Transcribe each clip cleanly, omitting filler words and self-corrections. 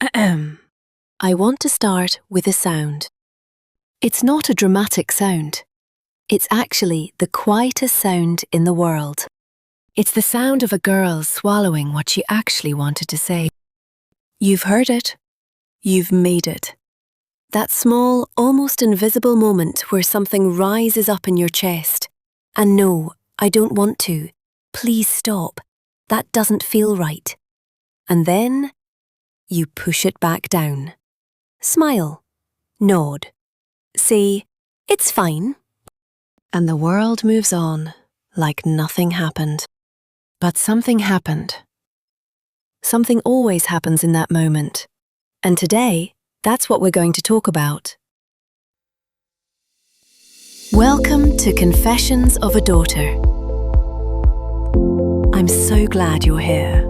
I want to start with a sound. It's not a dramatic sound. It's actually the quietest sound in the world. It's the sound of a girl swallowing what she actually wanted to say. You've heard it. You've made it. That small, almost invisible moment where something rises up in your chest. And no, I don't want to. Please stop. That doesn't feel right. And then you push it back down. Smile. Nod. Say, it's fine. And the world moves on like nothing happened. But something happened. Something always happens in that moment. And today, that's what we're going to talk about. Welcome to Confessions of a Daughter. I'm so glad you're here.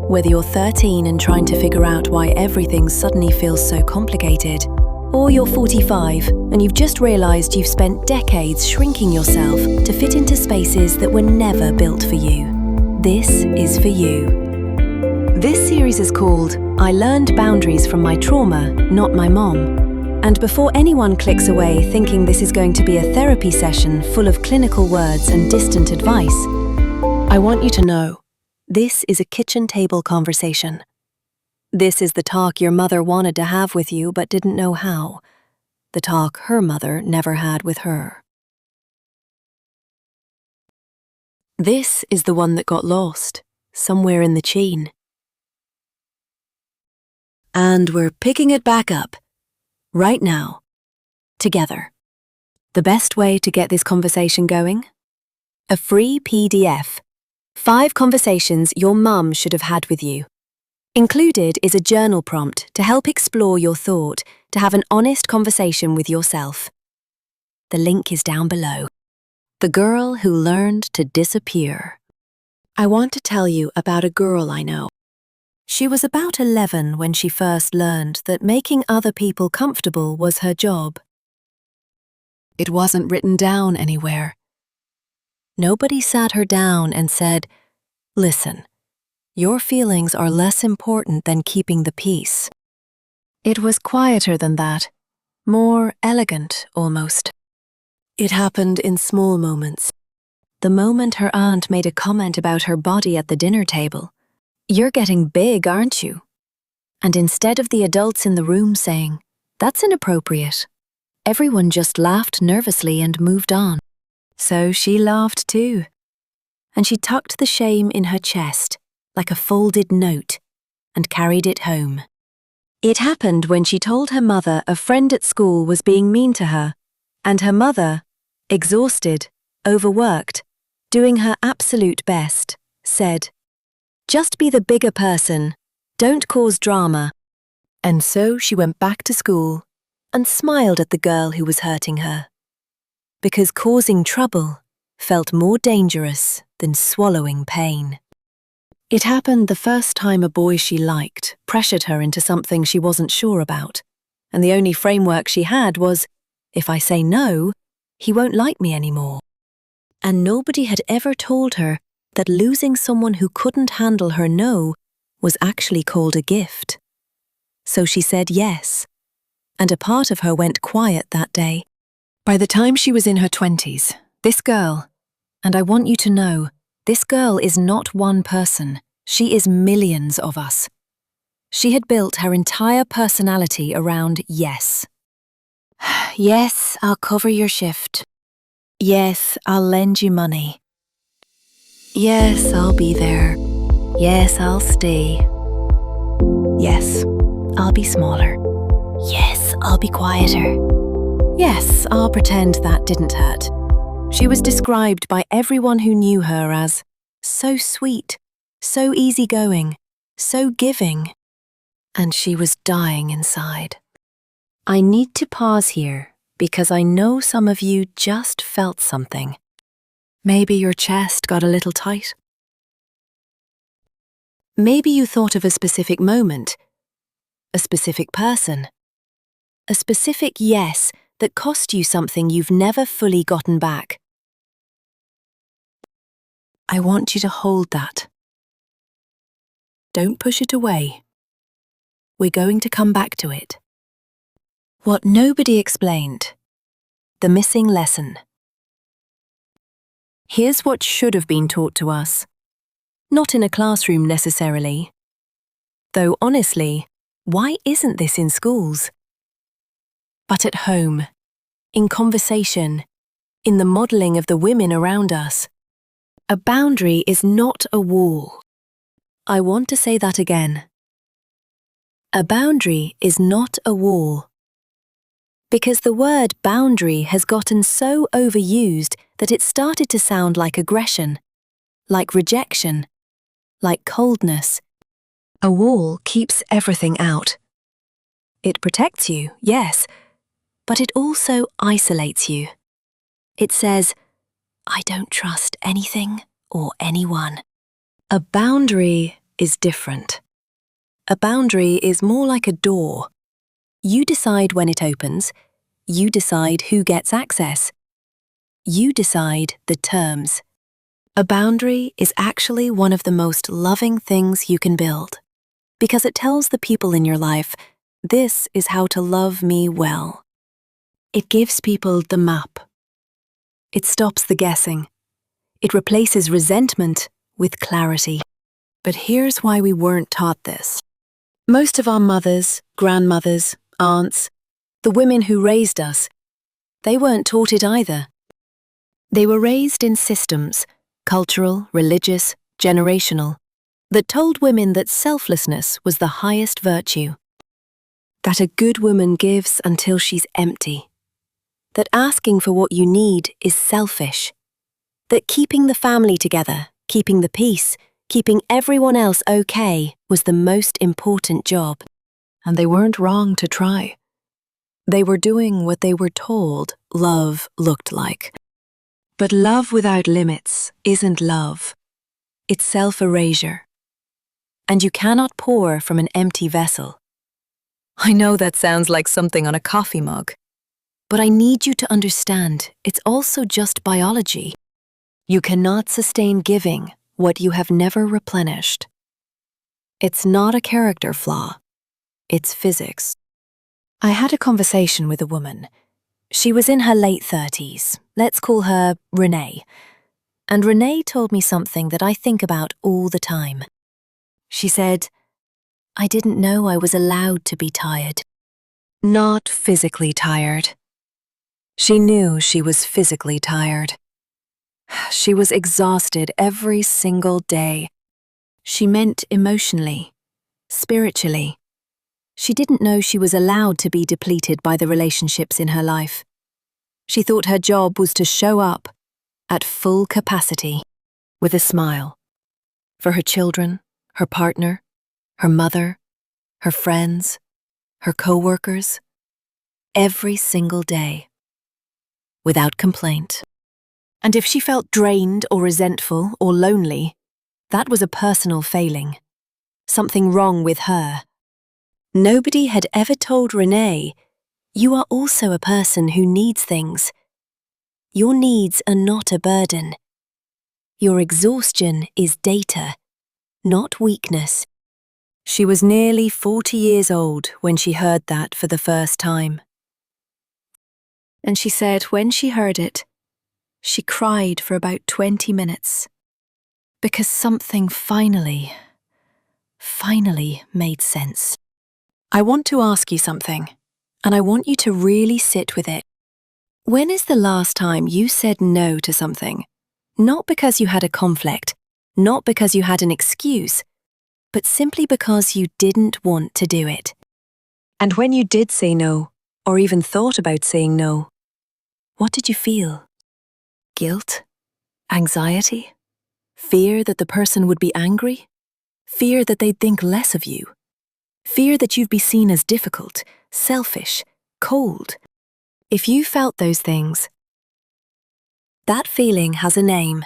Whether you're 13 and trying to figure out why everything suddenly feels so complicated, or you're 45 and you've just realised you've spent decades shrinking yourself to fit into spaces that were never built for you, this is for you. This series is called I Learned Boundaries from My Trauma, Not My Mom. And before anyone clicks away thinking this is going to be a therapy session full of clinical words and distant advice, I want you to know, this is a kitchen table conversation. This is the talk your mother wanted to have with you but didn't know how. The talk her mother never had with her. This is the one that got lost, somewhere in the chain. And we're picking it back up, right now, together. The best way to get this conversation going? A free PDF. 5 conversations your mum should have had with you. Included is a journal prompt to help explore your thought, to have an honest conversation with yourself. The link is down below. The Girl Who Learned to Disappear. I want to tell you about a girl I know. She was about 11 when she first learned that making other people comfortable was her job. It wasn't written down anywhere. Nobody sat her down and said, "Listen, your feelings are less important than keeping the peace." It was quieter than that, more elegant almost. It happened in small moments. The moment her aunt made a comment about her body at the dinner table. "You're getting big, aren't you?" And instead of the adults in the room saying, "That's inappropriate," everyone just laughed nervously and moved on. So she laughed too. And she tucked the shame in her chest, like a folded note, and carried it home. It happened when she told her mother a friend at school was being mean to her, and her mother, exhausted, overworked, doing her absolute best, said, "Just be the bigger person, don't cause drama." And so she went back to school and smiled at the girl who was hurting her. Because causing trouble felt more dangerous than swallowing pain. It happened the first time a boy she liked pressured her into something she wasn't sure about, and the only framework she had was, if I say no, he won't like me anymore. And nobody had ever told her that losing someone who couldn't handle her no was actually called a gift. So she said yes, and a part of her went quiet that day. By the time she was in her 20s, this girl, and I want you to know, this girl is not one person, she is millions of us. She had built her entire personality around yes. Yes, I'll cover your shift. Yes, I'll lend you money. Yes, I'll be there. Yes, I'll stay. Yes, I'll be smaller. Yes, I'll be quieter. Yes, I'll pretend that didn't hurt. She was described by everyone who knew her as so sweet, so easygoing, so giving. And she was dying inside. I need to pause here because I know some of you just felt something. Maybe your chest got a little tight. Maybe you thought of a specific moment, a specific person, a specific yes that cost you something you've never fully gotten back. I want you to hold that. Don't push it away. We're going to come back to it. What nobody explained. The missing lesson. Here's what should have been taught to us. Not in a classroom necessarily. Though honestly, why isn't this in schools? But at home, in conversation, in the modelling of the women around us. A boundary is not a wall. I want to say that again. A boundary is not a wall. Because the word boundary has gotten so overused that it started to sound like aggression, like rejection, like coldness. A wall keeps everything out. It protects you, yes, but it also isolates you. It says, I don't trust anything or anyone. A boundary is different. A boundary is more like a door. You decide when it opens. You decide who gets access. You decide the terms. A boundary is actually one of the most loving things you can build, because it tells the people in your life, this is how to love me well. It gives people the map. It stops the guessing. It replaces resentment with clarity. But here's why we weren't taught this. Most of our mothers, grandmothers, aunts, the women who raised us, they weren't taught it either. They were raised in systems, cultural, religious, generational, that told women that selflessness was the highest virtue. That a good woman gives until she's empty. That asking for what you need is selfish. That keeping the family together, keeping the peace, keeping everyone else okay was the most important job. And they weren't wrong to try. They were doing what they were told love looked like. But love without limits isn't love. It's self-erasure. And you cannot pour from an empty vessel. I know that sounds like something on a coffee mug, but I need you to understand it's also just biology. You cannot sustain giving what you have never replenished. It's not a character flaw. It's physics. I had a conversation with a woman. She was in her late 30s. Let's call her Renee. And Renee told me something that I think about all the time. She said, I didn't know I was allowed to be tired. Not physically tired. She knew she was physically tired. She was exhausted every single day. She meant emotionally, spiritually. She didn't know she was allowed to be depleted by the relationships in her life. She thought her job was to show up at full capacity with a smile for her children, her partner, her mother, her friends, her co-workers, every single day, without complaint. And if she felt drained or resentful or lonely, that was a personal failing, something wrong with her. Nobody had ever told Renee, you are also a person who needs things. Your needs are not a burden. Your exhaustion is data, not weakness. She was nearly 40 years old when she heard that for the first time. And she said when she heard it, she cried for about 20 minutes. Because something finally made sense. I want to ask you something, and I want you to really sit with it. When is the last time you said no to something? Not because you had a conflict, not because you had an excuse, but simply because you didn't want to do it. And when you did say no, or even thought about saying no, what did you feel? Guilt? Anxiety? Fear that the person would be angry? Fear that they'd think less of you? Fear that you'd be seen as difficult, selfish, cold? If you felt those things, that feeling has a name.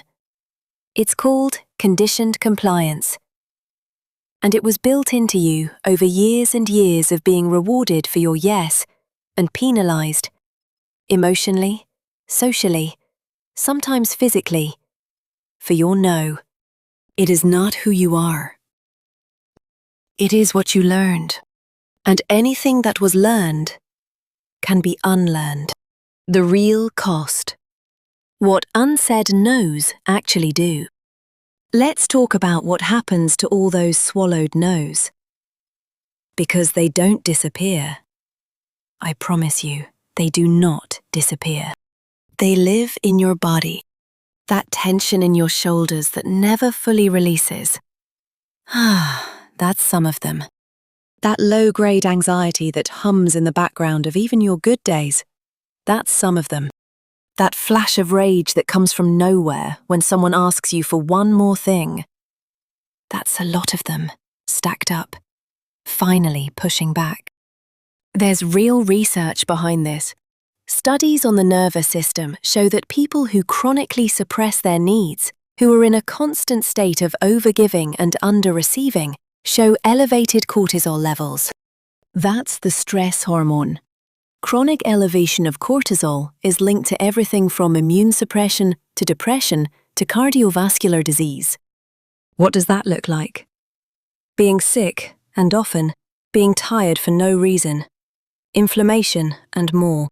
It's called conditioned compliance. And it was built into you over years and years of being rewarded for your yes and penalized, emotionally, socially, sometimes physically, for your no. It is not who you are. It is what you learned. And anything that was learned can be unlearned. The real cost. What unsaid no's actually do. Let's talk about what happens to all those swallowed no's. Because they don't disappear. I promise you, they do not disappear. They live in your body. That tension in your shoulders that never fully releases. That's some of them. That low-grade anxiety that hums in the background of even your good days. That's some of them. That flash of rage that comes from nowhere when someone asks you for one more thing. That's a lot of them, stacked up, finally pushing back. There's real research behind this. Studies on the nervous system show that people who chronically suppress their needs, who are in a constant state of overgiving and under-receiving, show elevated cortisol levels. That's the stress hormone. Chronic elevation of cortisol is linked to everything from immune suppression to depression to cardiovascular disease. What does that look like? Being sick, and often, being tired for no reason, inflammation, and more.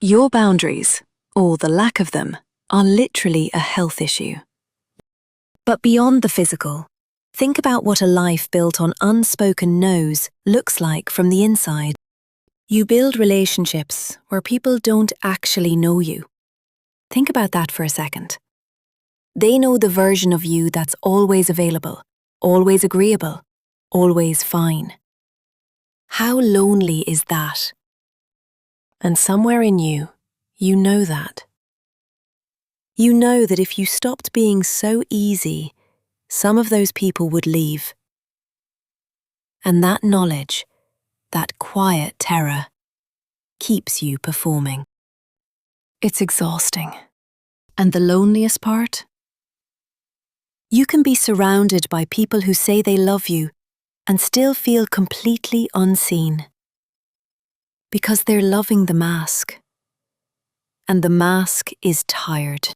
Your boundaries, or the lack of them, are literally a health issue. But beyond the physical, think about what a life built on unspoken no's looks like from the inside. You build relationships where people don't actually know you. Think about that for a second. They know the version of you that's always available, always agreeable, always fine. How lonely is that? And somewhere in you, you know that. You know that if you stopped being so easy, some of those people would leave. And that knowledge, that quiet terror, keeps you performing. It's exhausting. And the loneliest part? You can be surrounded by people who say they love you and still feel completely unseen. Because they're loving the mask. And the mask is tired.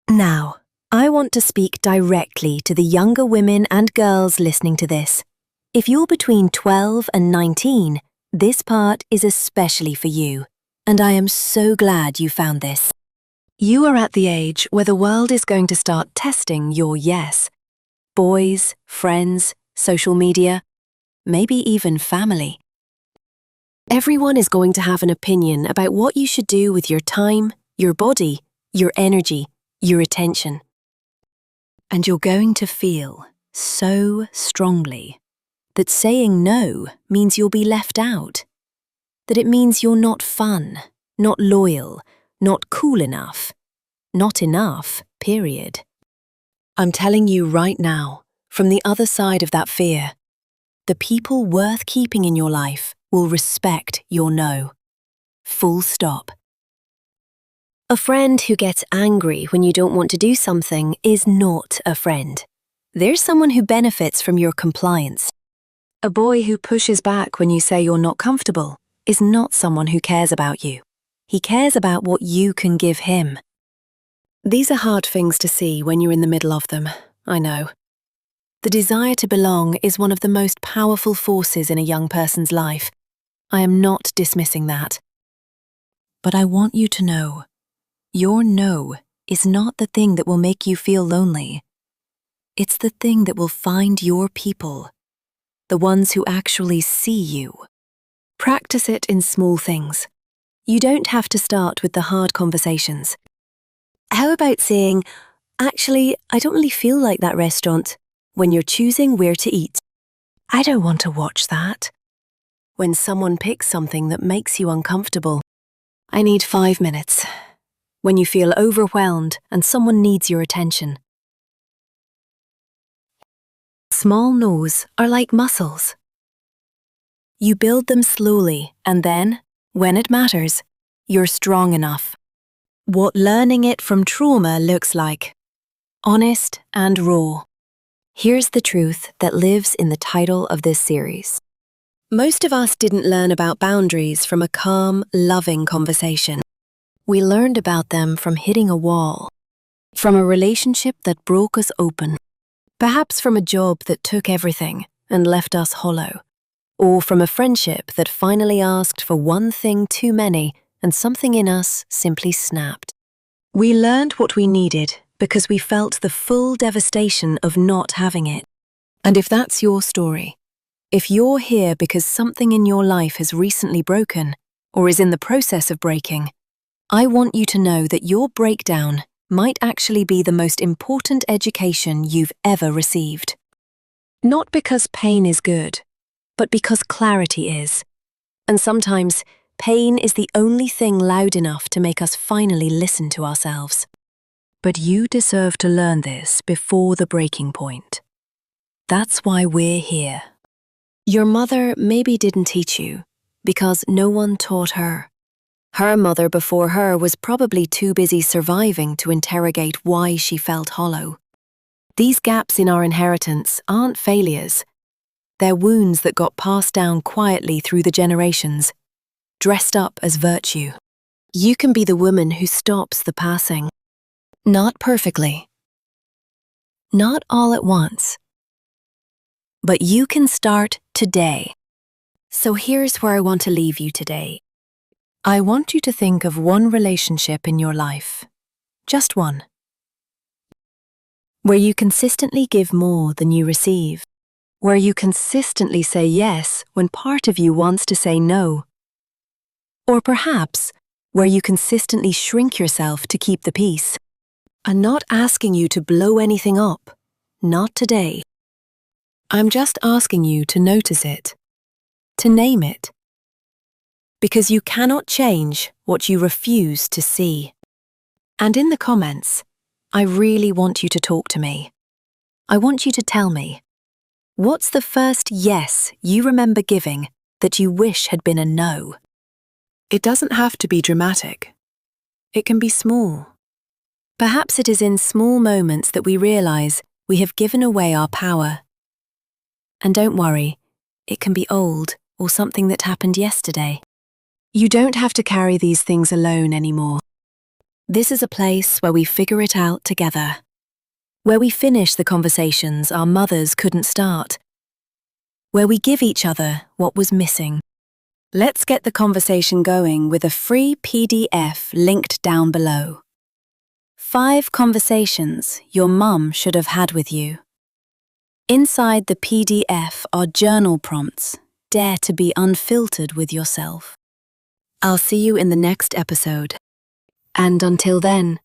Now, I want to speak directly to the younger women and girls listening to this. If you're between 12 and 19, this part is especially for you, and I am so glad you found this. You are at the age where the world is going to start testing your yes. Boys, friends, social media, maybe even family. Everyone is going to have an opinion about what you should do with your time, your body, your energy, your attention. And you're going to feel so strongly that saying no means you'll be left out. That it means you're not fun, not loyal, not cool enough, not enough, period. I'm telling you right now, from the other side of that fear, the people worth keeping in your life will respect your no. Full stop. A friend who gets angry when you don't want to do something is not a friend. They're someone who benefits from your compliance. A boy who pushes back when you say you're not comfortable is not someone who cares about you. He cares about what you can give him. These are hard things to see when you're in the middle of them, I know. The desire to belong is one of the most powerful forces in a young person's life. I am not dismissing that. But I want you to know, your no is not the thing that will make you feel lonely. It's the thing that will find your people, the ones who actually see you. Practice it in small things. You don't have to start with the hard conversations. How about saying, actually, I don't really feel like that restaurant, when you're choosing where to eat. I don't want to watch that. When someone picks something that makes you uncomfortable, I need 5 minutes. When you feel overwhelmed and someone needs your attention. Small no's are like muscles. You build them slowly and then, when it matters, you're strong enough. What learning it from trauma looks like. Honest and raw. Here's the truth that lives in the title of this series. Most of us didn't learn about boundaries from a calm, loving conversation. We learned about them from hitting a wall, from a relationship that broke us open, perhaps from a job that took everything and left us hollow, or from a friendship that finally asked for one thing too many and something in us simply snapped. We learned what we needed because we felt the full devastation of not having it. And if that's your story, if you're here because something in your life has recently broken or is in the process of breaking, I want you to know that your breakdown might actually be the most important education you've ever received. Not because pain is good, but because clarity is. And sometimes, pain is the only thing loud enough to make us finally listen to ourselves. But you deserve to learn this before the breaking point. That's why we're here. Your mother maybe didn't teach you, because no one taught her. Her mother before her was probably too busy surviving to interrogate why she felt hollow. These gaps in our inheritance aren't failures. They're wounds that got passed down quietly through the generations, dressed up as virtue. You can be the woman who stops the passing. Not perfectly. Not all at once. But you can start today. So here's where I want to leave you today. I want you to think of one relationship in your life, just one, where you consistently give more than you receive, where you consistently say yes when part of you wants to say no, or perhaps where you consistently shrink yourself to keep the peace. I'm not asking you to blow anything up, not today. I'm just asking you to notice it, to name it. Because you cannot change what you refuse to see. And in the comments, I really want you to talk to me. I want you to tell me, what's the first yes you remember giving that you wish had been a no? It doesn't have to be dramatic. It can be small. Perhaps it is in small moments that we realize we have given away our power. And don't worry, it can be old or something that happened yesterday. You don't have to carry these things alone anymore. This is a place where we figure it out together, where we finish the conversations our mothers couldn't start, where we give each other what was missing. Let's get the conversation going with a free PDF linked down below. 5 conversations your mum should have had with you. Inside the PDF are journal prompts. Dare to be unfiltered with yourself. I'll see you in the next episode. And until then,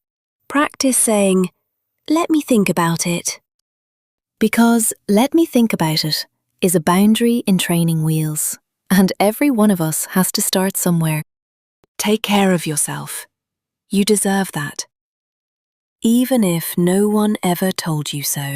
practice saying, "Let me think about it." Because "let me think about it" is a boundary in training wheels, and every one of us has to start somewhere. Take care of yourself. You deserve that. Even if no one ever told you so.